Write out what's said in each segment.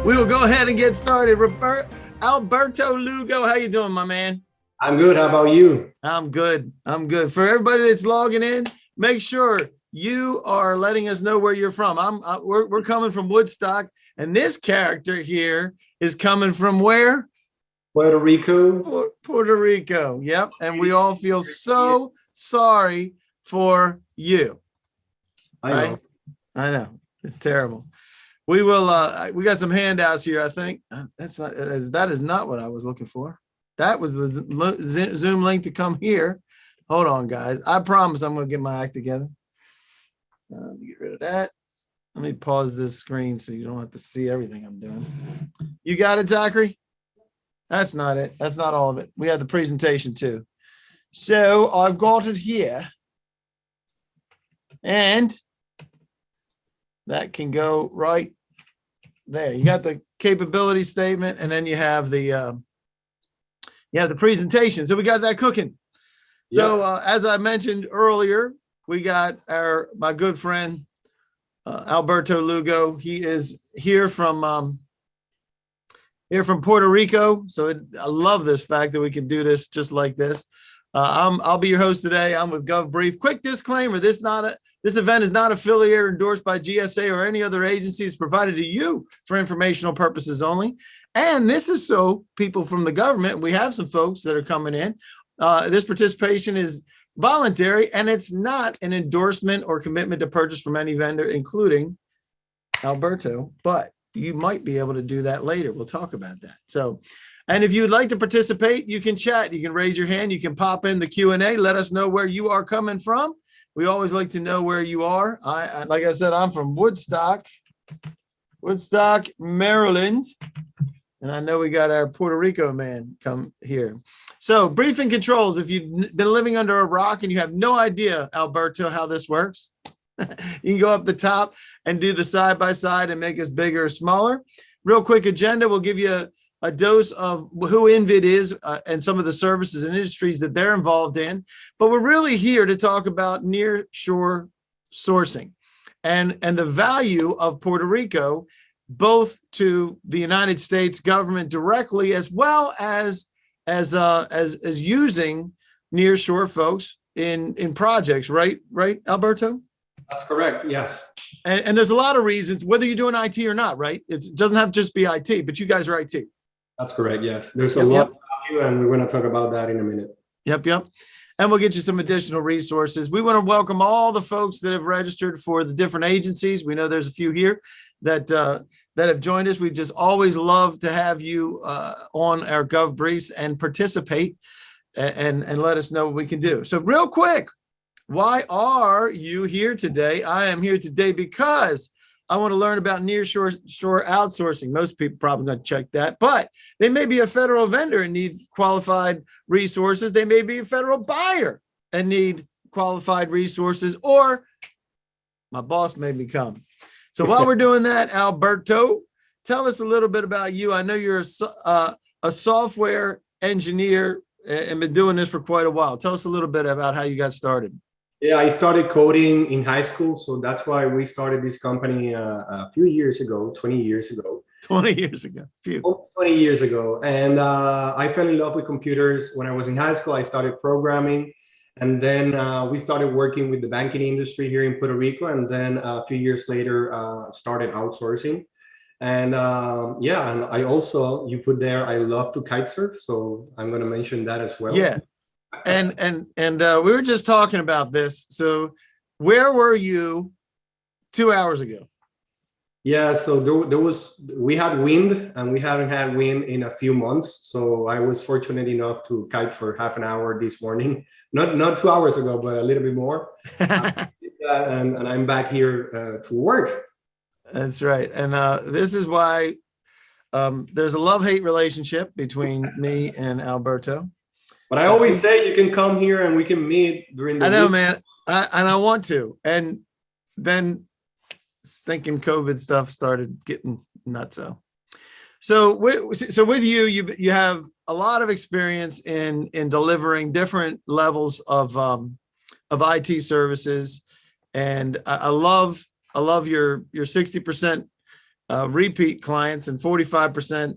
We will go ahead and get started. Alberto Lugo, how you doing, my man? I'm good. How about you? I'm good. For everybody that's logging in, make sure you are letting us know where you're from. We're coming from Woodstock, and this character here is coming from where? Puerto Rico. Puerto Rico. Yep. And we all feel so sorry for you. I know. It's terrible. We will. We got some handouts here. I think that is not what I was looking for. That was the Zoom link to come here. Hold on, guys. I promise I'm going to get my act together. Let me get rid of that. Let me pause this screen so you don't have to see everything I'm doing. You got it, Zachary? That's not it. That's not all of it. We have the presentation too. So I've got it here. And that can go right there. You got the capability statement, and then you have the presentation. So we got that cooking. So as I mentioned earlier, we got my good friend Alberto Lugo. He is here from Puerto Rico. So I love this fact that we can do this just like this. I'll be your host today. I'm with GovBrief. Quick disclaimer: this event is not affiliated or endorsed by GSA or any other agencies, provided to you for informational purposes only. And this is so people from the government, we have some folks that are coming in. This participation is voluntary, and it's not an endorsement or commitment to purchase from any vendor, including Alberto, but you might be able to do that later. We'll talk about that. So, and if you would like to participate, you can chat, you can raise your hand, you can pop in the Q&A, let us know where you are coming from. We always like to know where you are. Like I said, I'm from Woodstock, Maryland. And I know we got our Puerto Rico man come here. So briefing controls, if you've been living under a rock and you have no idea, Alberto, how this works, you can go up the top and do the side-by-side and make us bigger or smaller. Real quick agenda, we'll give you a dose of who INVID is and some of the services and industries that they're involved in. But we're really here to talk about nearshore sourcing and the value of Puerto Rico, both to the United States government directly, as well as using nearshore folks in projects, right, Alberto? That's correct. Yes. And there's a lot of reasons, whether you're doing IT or not, right? It doesn't have to just be IT, but you guys are IT. That's correct. Yes. There's a lot of value, and we're going to talk about that in a minute. Yep. And we'll get you some additional resources. We want to welcome all the folks that have registered for the different agencies. We know there's a few here that have joined us. We just always love to have you on our Gov Briefs and participate and let us know what we can do. So real quick, why are you here today? I am here today because I want to learn about nearshore outsourcing. Most people probably going to check that, but they may be a federal vendor and need qualified resources. They may be a federal buyer and need qualified resources, or my boss made me come. So while we're doing that, Alberto, tell us a little bit about you. I know you're a software engineer and been doing this for quite a while. Tell us a little bit about how you got started. Yeah, I started coding in high school. So that's why we started this company a few years ago, 20 years ago. 20 years ago. Almost 20 years ago. And I fell in love with computers. When I was in high school, I started programming. And then we started working with the banking industry here in Puerto Rico. And then a few years later, started outsourcing. And and I also, you put there, I love to kite surf. So I'm going to mention that as well. Yeah. And we were just talking about this. So where were you 2 hours ago? Yeah, so we had wind, and we haven't had wind in a few months. So I was fortunate enough to kite for half an hour this morning. Not 2 hours ago, but a little bit more. And I'm back here to work. That's right. And this is why there's a love-hate relationship between me and Alberto. But I always say you can come here and we can meet during the week. Man. I want to. And then thinking COVID stuff started getting nuts. So with you have a lot of experience in delivering different levels of IT services, and I love your 60% repeat clients and 45%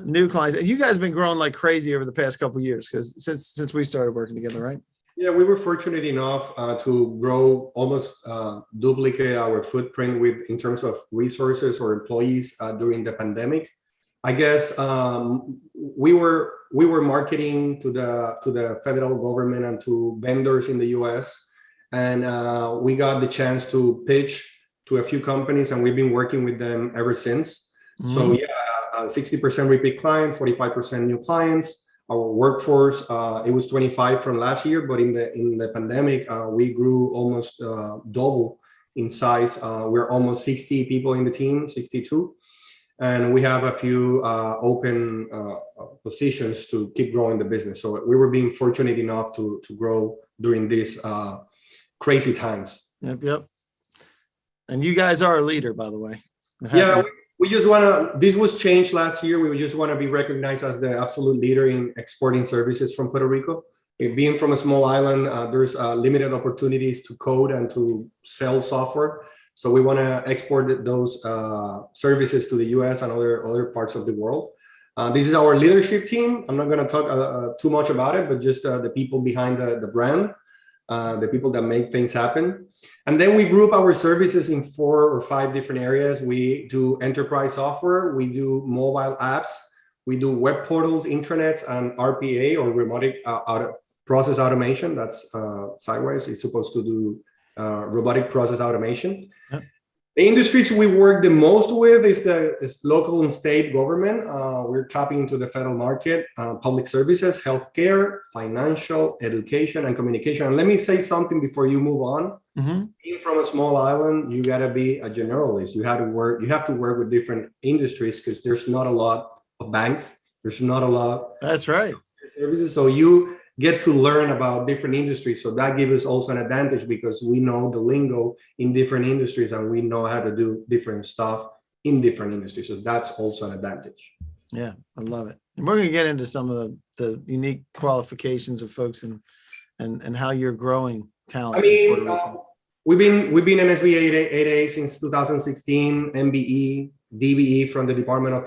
new clients. And you guys have been growing like crazy over the past couple of years because since we started working together, right? Yeah, we were fortunate enough to grow almost duplicate our footprint in terms of resources or employees during the pandemic. I guess we were marketing to the federal government and to vendors in the U.S. and we got the chance to pitch to a few companies, and we've been working with them ever since. Mm-hmm. So yeah, 60% repeat clients, 45% new clients. Our workforce, it was 25 from last year, but in the pandemic, we grew almost double in size. We're almost 60 people in the team, 62. And we have a few open positions to keep growing the business. So we were being fortunate enough to grow during these crazy times. Yep. And you guys are a leader, by the way. Yeah, we just want to, this was changed last year. We just want to be recognized as the absolute leader in exporting services from Puerto Rico. Being from a small island, there's limited opportunities to code and to sell software. So we want to export those services to the US and other parts of the world. This is our leadership team. I'm not going to talk too much about it, but just the people behind the brand, the people that make things happen. And then we group our services in 4 or 5 different areas. We do enterprise software. We do mobile apps. We do web portals, intranets, and RPA or robotic process automation. That's sideways. It's supposed to do robotic process automation. Yep. The industries we work the most with is local and state government. We're tapping into the federal market, public services, healthcare, financial, education, and communication. And let me say something before you move on. Mm-hmm. Being from a small island, you gotta be a generalist. You have to work with different industries because there's not a lot of banks. There's not a lot. That's right. Of services. So you get to learn about different industries. So that gives us also an advantage because we know the lingo in different industries and we know how to do different stuff in different industries. So that's also an advantage. Yeah, I love it. And we're going to get into some of the unique qualifications of folks and how you're growing talent. I mean, we've been an SBA 8A since 2016, MBE, DBE from the Department of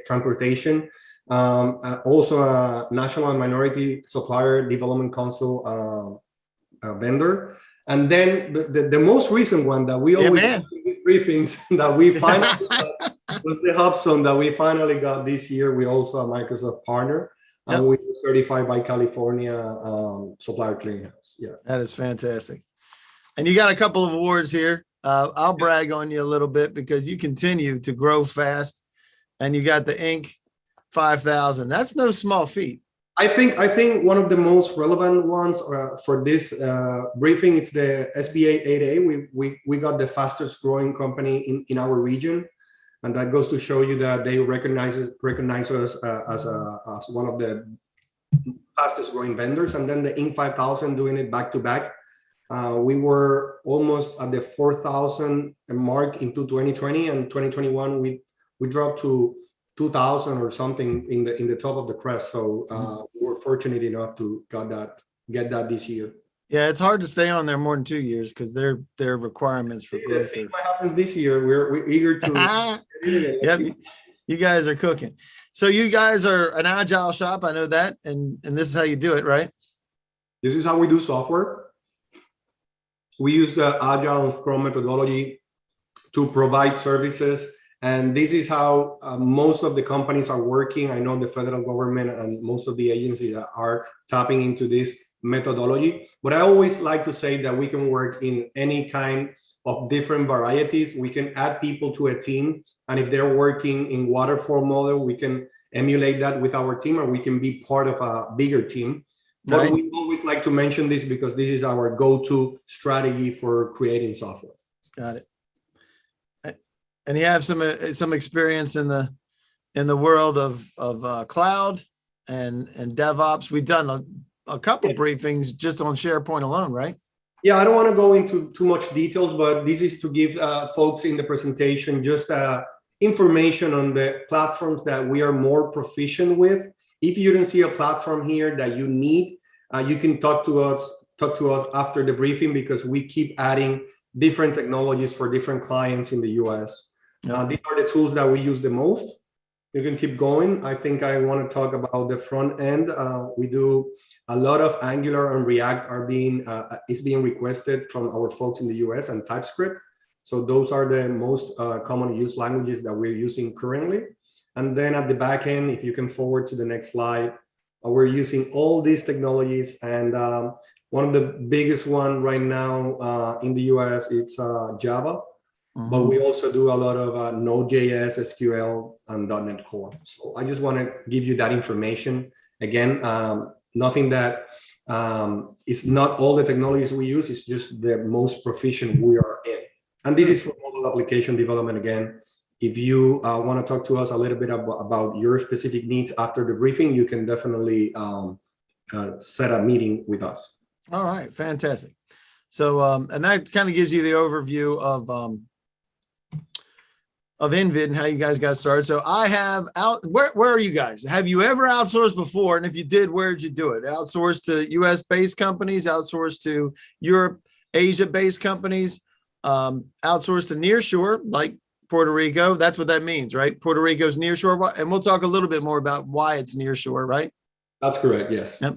Transportation. Also a National and Minority Supplier Development Council vendor. And then the most recent one that we always have in these briefings that we finally got was the Hubzone that we finally got this year. We're also a Microsoft partner. Yep. And we were certified by California Supplier Clearinghouse. Yeah, that is fantastic. And you got a couple of awards here. I'll brag on you a little bit because you continue to grow fast, and you got the Inc. 5,000. That's no small feat. I think one of the most relevant ones for this briefing, it's the SBA 8A. We got the fastest growing company in our region, and that goes to show you that they recognize us as one of the fastest growing vendors. And then the Inc. 5,000 doing it back to back. We were almost at the 4,000 mark into 2020, and 2021 we dropped to 2,000 or something in the top of the crest. So we were fortunate enough to get that this year. Yeah, it's hard to stay on there more than 2 years because their requirements for growth. Let's see what happens this year. We're eager to. Yep, you guys are cooking. So you guys are an agile shop. I know that, and this is how you do it, right? This is how we do software. We use the agile and Scrum methodology to provide services. And this is how most of the companies are working. I know the federal government and most of the agencies are tapping into this methodology. But I always like to say that we can work in any kind of different varieties. We can add people to a team. And if they're working in waterfall model, we can emulate that with our team, or we can be part of a bigger team. But right. We always like to mention this because this is our go-to strategy for creating software. Got it. And you have some experience in the world of cloud and DevOps. We've done a couple briefings just on SharePoint alone, right? Yeah, I don't want to go into too much details, but this is to give folks in the presentation just information on the platforms that we are more proficient with. If you don't see a platform here that you need, you can talk to us after the briefing because we keep adding different technologies for different clients in the US. Yep. These are the tools that we use the most. You can keep going. I think I want to talk about the front end. We do a lot of Angular and React is being requested from our folks in the US, and TypeScript. So those are the most common use languages that we're using currently. And then at the back end, if you can forward to the next slide, we're using all these technologies. And one of the biggest one right now in the US, it's Java. But we also do a lot of Node.js, SQL, and .NET Core. So I just want to give you that information. Again, nothing that is not all the technologies we use, it's just the most proficient we are in. And this is for mobile application development again. If you want to talk to us a little bit about your specific needs after the briefing, you can definitely set a meeting with us. All right, fantastic. So, and that kind of gives you the overview of Invid and how you guys got started. So I have where are you guys? Have you ever outsourced before? And if you did, where did you do it? Outsourced to US based companies, outsourced to Europe, Asia based companies, outsourced to nearshore, like Puerto Rico. That's what that means, right? Puerto Rico's nearshore. And we'll talk a little bit more about why it's nearshore, right? That's correct. Yes. Yep.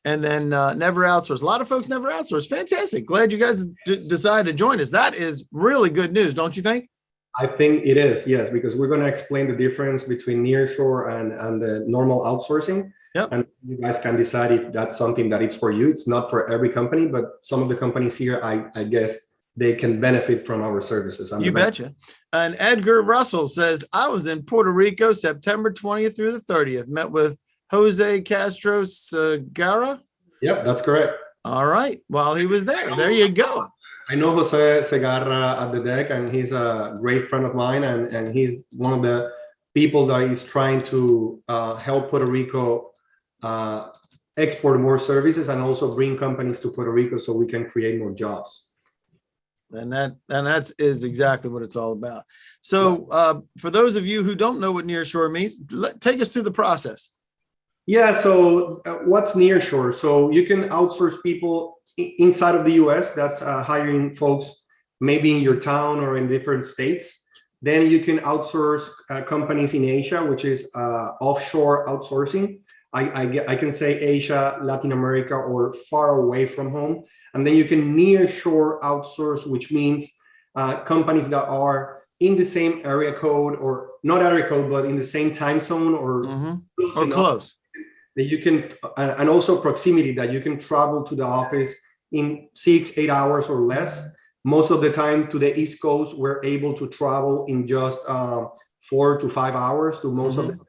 And then never outsource. A lot of folks never outsource. Fantastic. Glad you guys decided to join us. That is really good news, don't you think? I think it is, yes, because we're going to explain the difference between nearshore and the normal outsourcing. Yep. And you guys can decide if that's something that it's for you. It's not for every company, but some of the companies here, I guess they can benefit from our services. You betcha. And Edgar Russell says, I was in Puerto Rico September 20th through the 30th, met with Jose Castro Segarra. Yep, that's correct. All right. While he was there. There you go. I know Jose Segarra at the deck, and he's a great friend of mine, and he's one of the people that is trying to help Puerto Rico export more services and also bring companies to Puerto Rico so we can create more jobs. And that's exactly what it's all about. So for those of you who don't know what nearshore means, take us through the process. Yeah, so what's nearshore? So you can outsource people inside of the US. That's hiring folks maybe in your town or in different states. Then you can outsource companies in Asia, which is offshore outsourcing. I can say Asia, Latin America, or far away from home. And then you can nearshore outsource, which means companies that are in the same area code, or not area code, but in the same time zone or close. That you can, and also proximity, that you can travel to the office in 6-8 hours or less. Most of the time to the East Coast, we're able to travel in just 4 to 5 hours to most of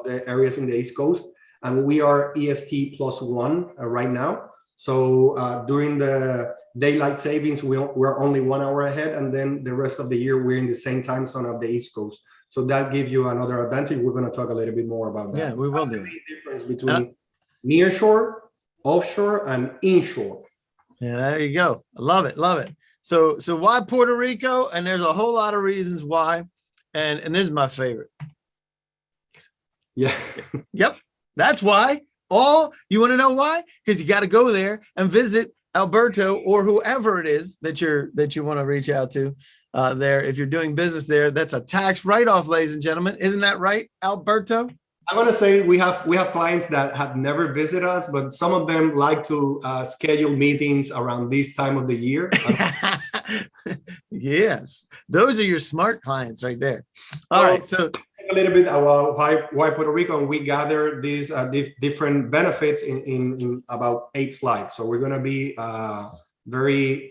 the areas in the East Coast. And we are EST +1 right now. So during the daylight savings, we're only 1 hour ahead. And then the rest of the year, we're in the same time zone of the East Coast. So that gives you another advantage. We're going to talk a little bit more about that. Yeah, we will do. The main difference between nearshore, offshore, and inshore. Yeah, there you go. I love it. Love it. So why Puerto Rico? And there's a whole lot of reasons why. And this is my favorite. Yeah. Yep. That's why. You want to know why? Because you got to go there and visit Alberto or whoever it is that you want to reach out to there. If you're doing business there, that's a tax write-off, ladies and gentlemen. Isn't that right, Alberto? I want to say we have clients that have never visited us, but some of them like to schedule meetings around this time of the year. Yes, those are your smart clients right there. All right, so a little bit about why Puerto Rico, and we gather these different benefits in about 8 slides. So we're going to be very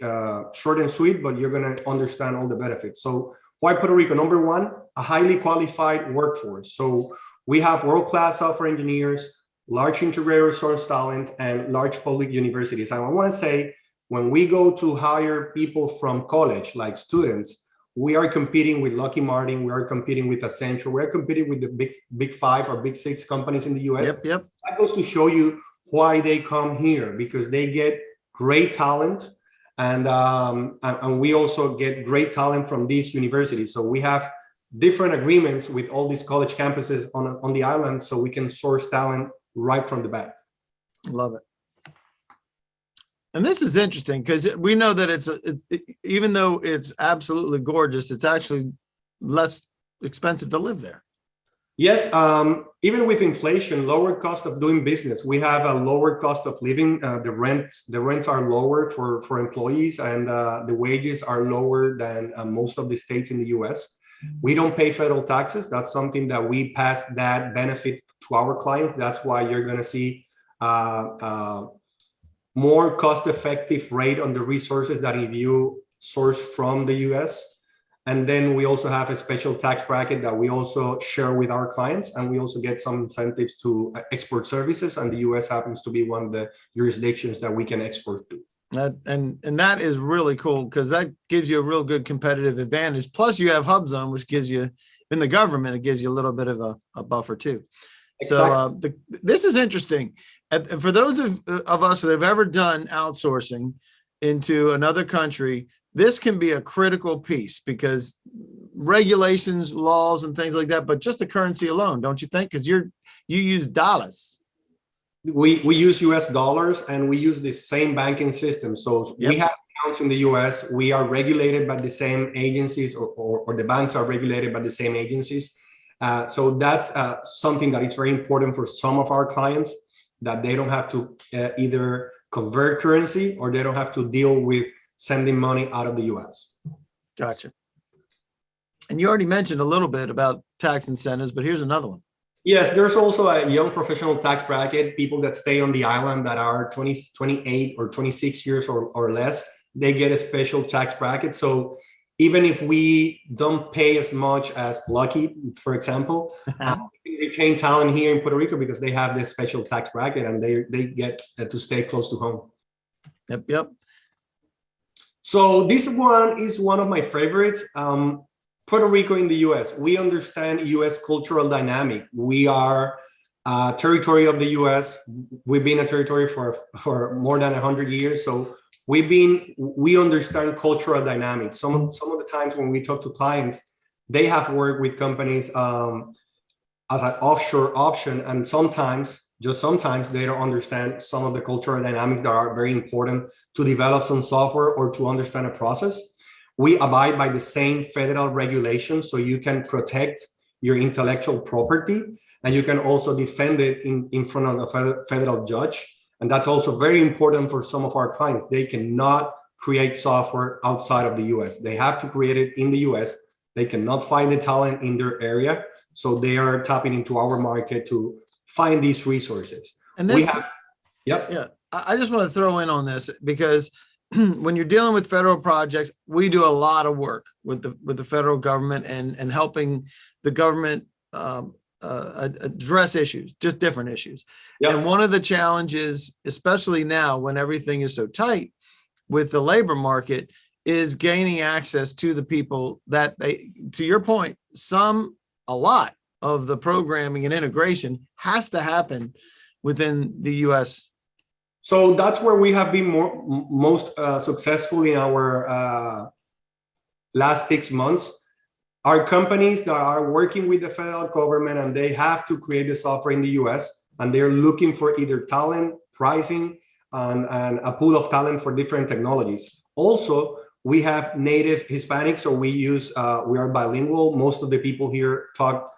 short and sweet, but you're going to understand all the benefits. So why Puerto Rico? Number one, a highly qualified workforce. So we have world-class software engineers, large integrated resource talent, and large public universities. And I want to say, when we go to hire people from college, like students, we are competing with Lockheed Martin, we are competing with Accenture, we are competing with the big 5 or big 6 companies in the US. Yep. That goes to show you why they come here, because they get great talent, and we also get great talent from these universities. So we have different agreements with all these college campuses on the island, so we can source talent right from the bat. Love it. And this is interesting because we know that it's even though it's absolutely gorgeous, it's actually less expensive to live there. Yes, even with inflation, lower cost of doing business, we have a lower cost of living. The rents are lower for employees, and the wages are lower than most of the states in the U.S. We don't pay federal taxes. That's something that we pass that benefit to our clients. That's why you're going to see more cost-effective rate on the resources that if you source from the U.S. And then we also have a special tax bracket that we also share with our clients, and we also get some incentives to export services. And the U.S. happens to be one of the jurisdictions that we can export to. And that is really cool because that gives you a real good competitive advantage. Plus, you have Hub Zone, which gives you, in the government, it gives you a little bit of a buffer too. Exactly. So this is interesting. And for those of us that have ever done outsourcing into another country, this can be a critical piece because regulations, laws, and things like that, but just the currency alone, don't you think? Because you use dollars. We use US dollars, and we use the same banking system. So we have accounts in the US. We are regulated by the same agencies, or the banks are regulated by the same agencies. So that's something that is very important for some of our clients, that they don't have to either convert currency, or they don't have to deal with sending money out of the US. Gotcha. And you already mentioned a little bit about tax incentives, but here's another one. Yes, there's also a young professional tax bracket, people that stay on the island that are 28 or 26 years or less, they get a special tax bracket. So even if we don't pay as much as Lucky, for example, we retain talent here in Puerto Rico because they have this special tax bracket, and they get to stay close to home. Yep. So this one is one of my favorites. Puerto Rico in the US, we understand US cultural dynamic. We are a territory of the US. We've been a territory for more than 100 years. So we understand cultural dynamics. Some of the times when we talk to clients, they have worked with companies as an offshore option, and sometimes they don't understand some of the cultural dynamics that are very important to develop some software or to understand a process. We abide by the same federal regulations, so you can protect your intellectual property, and you can also defend it in front of a federal judge. And that's also very important for some of our clients. They cannot create software outside of the US. They have to create it in the US. They cannot find the talent in their area. So they are tapping into our market to find these resources. And this, I just want to throw in on this because when you're dealing with federal projects, we do a lot of work with the federal government and helping the government address issues, just different issues. Yep. And one of the challenges, especially now when everything is so tight with the labor market, is gaining access to the people that to your point, a lot of the programming and integration has to happen within the US. So that's where we have been most successful in our last 6 months. Our companies that are working with the federal government, and they have to create the software in the US, and they're looking for either talent, pricing, and a pool of talent for different technologies. Also, we have native Hispanics, so we are bilingual. Most of the people here talk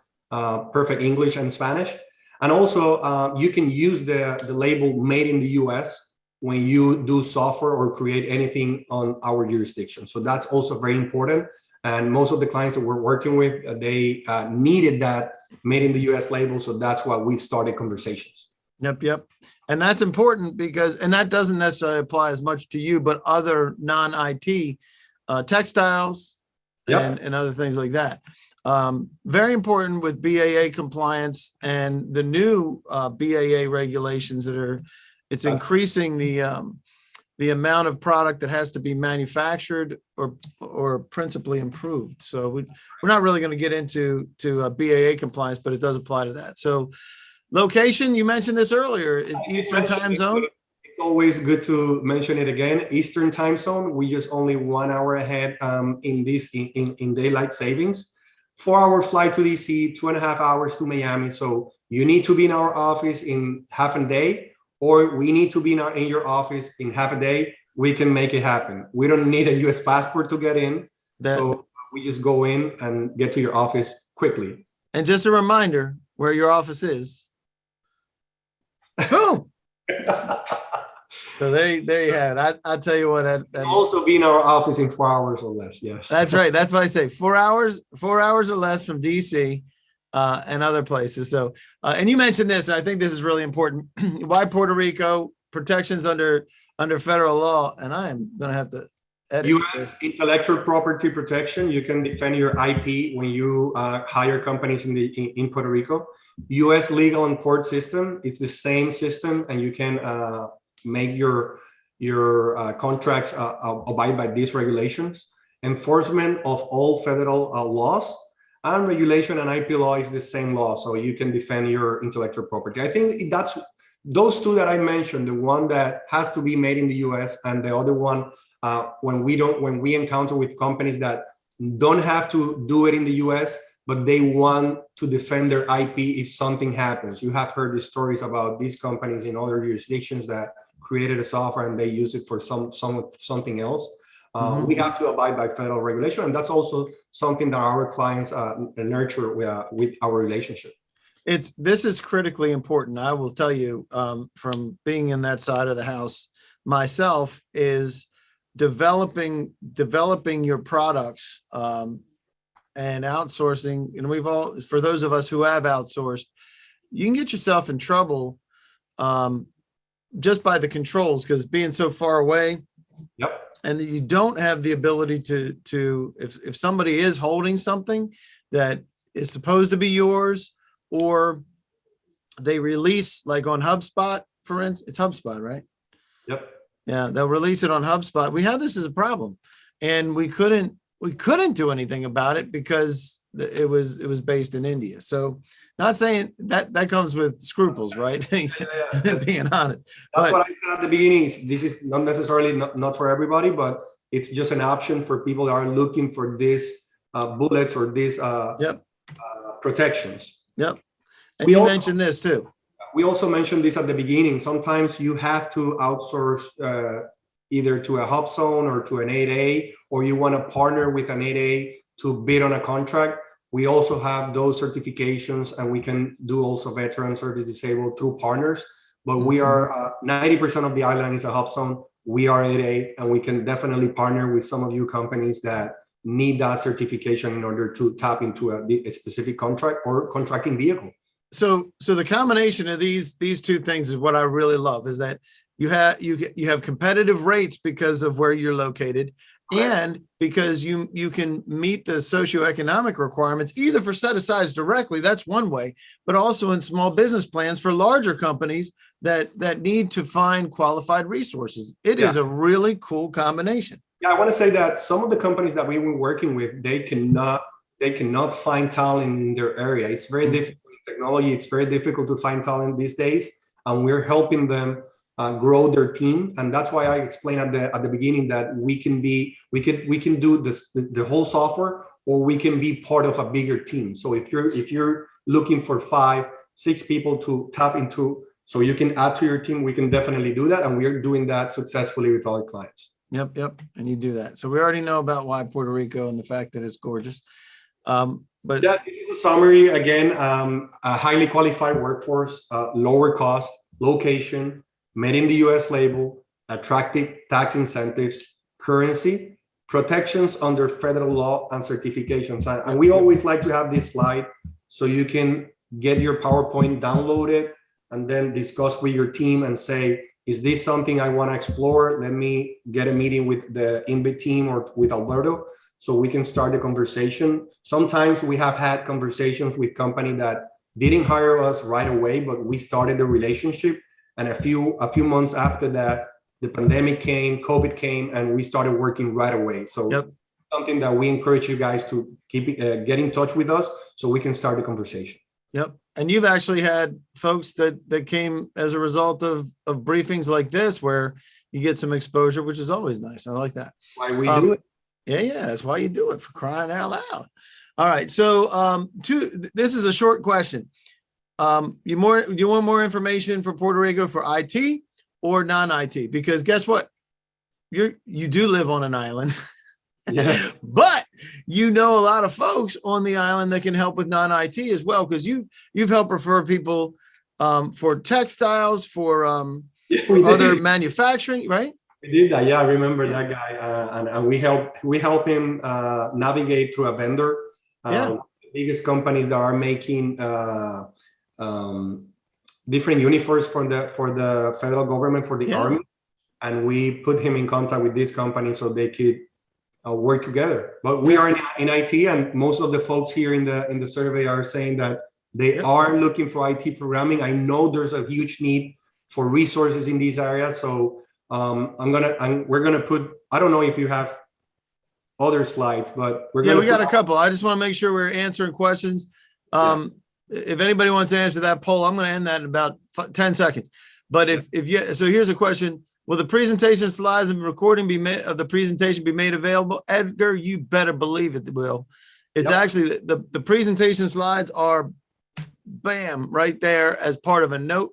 perfect English and Spanish. And also, you can use the label made in the US when you do software or create anything on our jurisdiction. So that's also very important. And most of the clients that we're working with, they needed that made in the US label. So that's why we started conversations. Yep. And that's important because, and that doesn't necessarily apply as much to you, but other non-IT textiles and other things like that. Very important with BAA compliance and the new BAA regulations it's increasing the amount of product that has to be manufactured or principally improved. So we're not really going to get into BAA compliance, but it does apply to that. So location, you mentioned this earlier, Eastern time zone. It's always good to mention it again. Eastern time zone, we just only 1 hour ahead in daylight savings. 4-hour flight to DC, 2.5 hours to Miami. So you need to be in our office in half a day, or we need to be in your office in half a day. We can make it happen. We don't need a US passport to get in. So We just go in and get to your office quickly. And just a reminder where your office is. Boom. So there you have it. I'll tell you what. Also be in our office in 4 hours or less. Yes. That's right. That's what I say. 4 hours or less from DC and other places. So, and you mentioned this, and I think this is really important. Why Puerto Rico? Protections under federal law, and I am going to have to edit U.S. this. intellectual property protection. You can defend your IP when you hire companies in Puerto Rico. U.S. legal and court system. It's the same system, and you can make your contracts abide by these regulations. Enforcement of all federal laws and regulation and IP law is the same law, so you can defend your intellectual property. I think that's those two that I mentioned, the one that has to be made in the US and the other one when we encounter with companies that don't have to do it in the US, but they want to defend their IP if something happens. You have heard the stories about these companies in other jurisdictions that created a software and they use it for something else. We have to abide by federal regulation, and that's also something that our clients nurture with our relationship. This is critically important. I will tell you from being in that side of the house myself, is developing your products and outsourcing. And for those of us who have outsourced, you can get yourself in trouble just by the controls, because being so far away. Yep. And that you don't have the ability to if somebody is holding something that is supposed to be yours, or they release, like on HubSpot, for instance, it's HubSpot, right? Yep. Yeah, they'll release it on HubSpot. We had this as a problem, and we couldn't do anything about it because it was based in India. So, not saying that comes with scruples, right? Being honest. That's what I said at the beginning. This is not necessarily not for everybody, but it's just an option for people that are looking for these bullets or these protections. Yep. And you mentioned this too. We also mentioned this at the beginning. Sometimes you have to outsource either to a hub zone or to an 8A, or you want to partner with an 8A to bid on a contract. We also have those certifications, and we can do also veteran service disabled through partners. But we are 90% of the island is a hub zone. We are 8A, and we can definitely partner with some of you companies that need that certification in order to tap into a specific contract or contracting vehicle. So the combination of these two things is what I really love, is that you have competitive rates because of where you're located, and because you can meet the socio-economic requirements either for set asides directly, that's one way, but also in small business plans for larger companies that need to find qualified resources. It is a really cool combination. Yeah, I want to say that some of the companies that we've been working with, they cannot find talent in their area. It's very difficult in technology. It's very difficult to find talent these days, and we're helping them grow their team. And that's why I explained at the beginning that we can do this, the whole software, or we can be part of a bigger team. So if you're looking for 5-6 people to tap into, so you can add to your team, we can definitely do that, and we're doing that successfully with our clients. Yep. And you do that. So we already know about why Puerto Rico and the fact that it's gorgeous. But yeah, this is a summary again. A highly qualified workforce, lower cost, location, made in the US label, attractive tax incentives, currency, protections under federal law, and certifications. And we always like to have this slide so you can get your PowerPoint downloaded and then discuss with your team and say, is this something I want to explore? Let me get a meeting with the INVIT team or with Alberto so we can start the conversation. Sometimes we have had conversations with companies that didn't hire us right away, but we started the relationship. And a few months after that, the pandemic came, COVID came, and we started working right away. So something that we encourage you guys to keep get in touch with us so we can start the conversation. Yep. And you've actually had folks that came as a result of briefings like this, where you get some exposure, which is always nice. I like that. Why we do it. Yeah. That's why you do it, for crying out loud. All right. So this is a short question. You want more information for Puerto Rico for IT or non-IT? Because guess what? You do live on an island. Yeah. But you know a lot of folks on the island that can help with non-IT as well, because you've helped refer people for textiles, for other manufacturing, right? We did that. Yeah, I remember that guy, and we help him navigate through a vendor. Yeah. The biggest companies that are making different uniforms for the federal government, for the army, and we put him in contact with this company so they could work together. But we are in IT, and most of the folks here in the survey are saying that they are looking for IT programming. I know there's a huge need for resources in these areas, so we're gonna put. I don't know if you have other slides, but we got a couple. I just want to make sure we're answering questions. If anybody wants to answer that poll, I'm going to end that in about 10 seconds. But so here's a question. Will the presentation slides and recording of the presentation be made available? Edgar, you better believe it will. It's actually the presentation slides are bam right there as part of a note.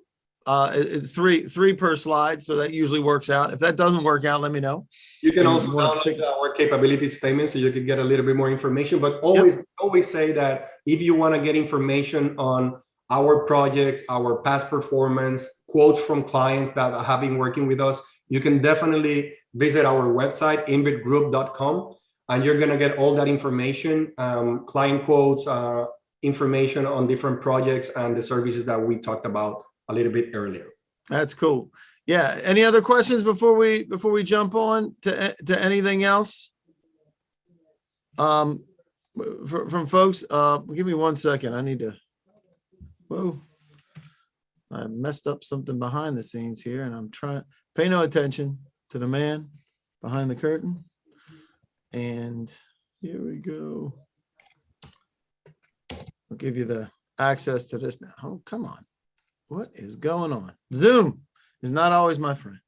It's three per slide, so that usually works out. If that doesn't work out, let me know. You can also download our capability statement so you can get a little bit more information. But always say that if you want to get information on our projects, our past performance, quotes from clients that have been working with us, you can definitely visit our website, invitgroup.com, and you're going to get all that information, client quotes, information on different projects and the services that we talked about a little bit earlier. That's cool. Yeah. Any other questions before we jump on to anything else? From folks, give me 1 second. I need to. Whoa. I messed up something behind the scenes here, and I'm trying. Pay no attention to the man behind the curtain. And here we go. I'll give you the access to this now. Oh, come on. What is going on? Zoom is not always my friend.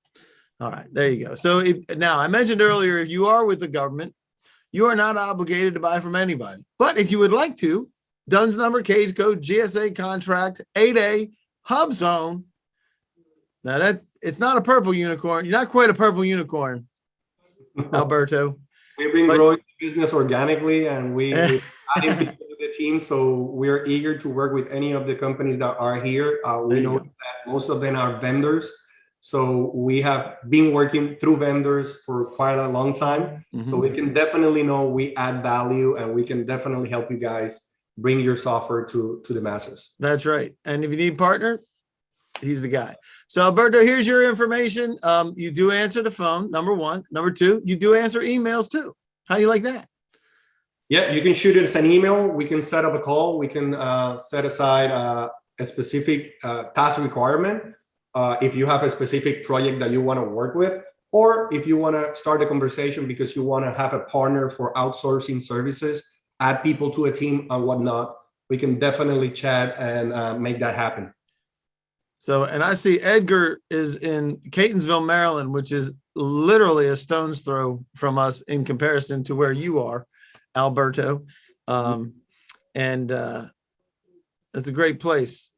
All right, there you go. So now I mentioned earlier, if you are with the government, you are not obligated to buy from anybody. But if you would like to, DUNS number, cage code, GSA contract, 8A, hub zone. Now that it's not a purple unicorn. You're not quite a purple unicorn, Alberto. We've been growing the business organically, and we're adding people to the team. So we're eager to work with any of the companies that are here. We know that most of them are vendors. So we have been working through vendors for quite a long time. So we can definitely know we add value, and we can definitely help you guys bring your software to the masses. That's right. And if you need a partner, he's the guy. So Alberto, here's your information. You do answer the phone, number one. Number two, you do answer emails too. How do you like that? Yeah, you can shoot us an email. We can set up a call. We can set aside a specific task requirement. If you have a specific project that you want to work with, or if you want to start a conversation because you want to have a partner for outsourcing services, add people to a team and whatnot, we can definitely chat and make that happen. So, and I see Edgar is in Catonsville, Maryland, which is literally a stone's throw from us in comparison to where you are, Alberto. And that's a great place.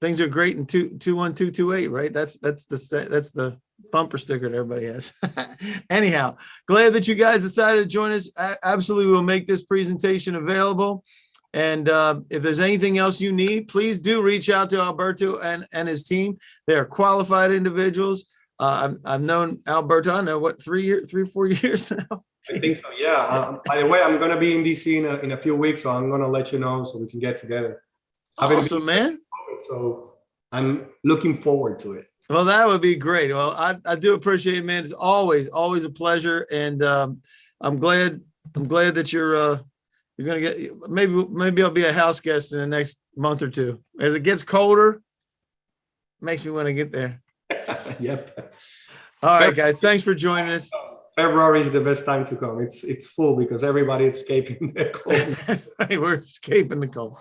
Things are great in 21228, right? That's the bumper sticker that everybody has. Anyhow, glad that you guys decided to join us. I absolutely will make this presentation available. And if there's anything else you need, please do reach out to Alberto and his team. They are qualified individuals. I've known Alberto, I know what, 3 or 4 years now. I think so, yeah. By the way, I'm going to be in DC in a few weeks, so I'm going to let you know so we can get together. Awesome, man. So I'm looking forward to it. Well, that would be great. Well, I do appreciate it, man. It's always a pleasure. And I'm glad that you're going to get, maybe I'll be a house guest in the next month or two. As it gets colder, makes me want to get there. Yep. All right, guys. Thanks for joining us. February is the best time to come. It's full because everybody is escaping the cold. Right, we're escaping the cold.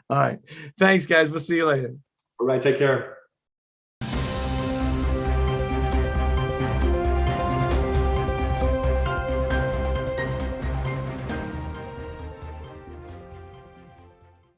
All right. Thanks, guys. We'll see you later. All right. Take care.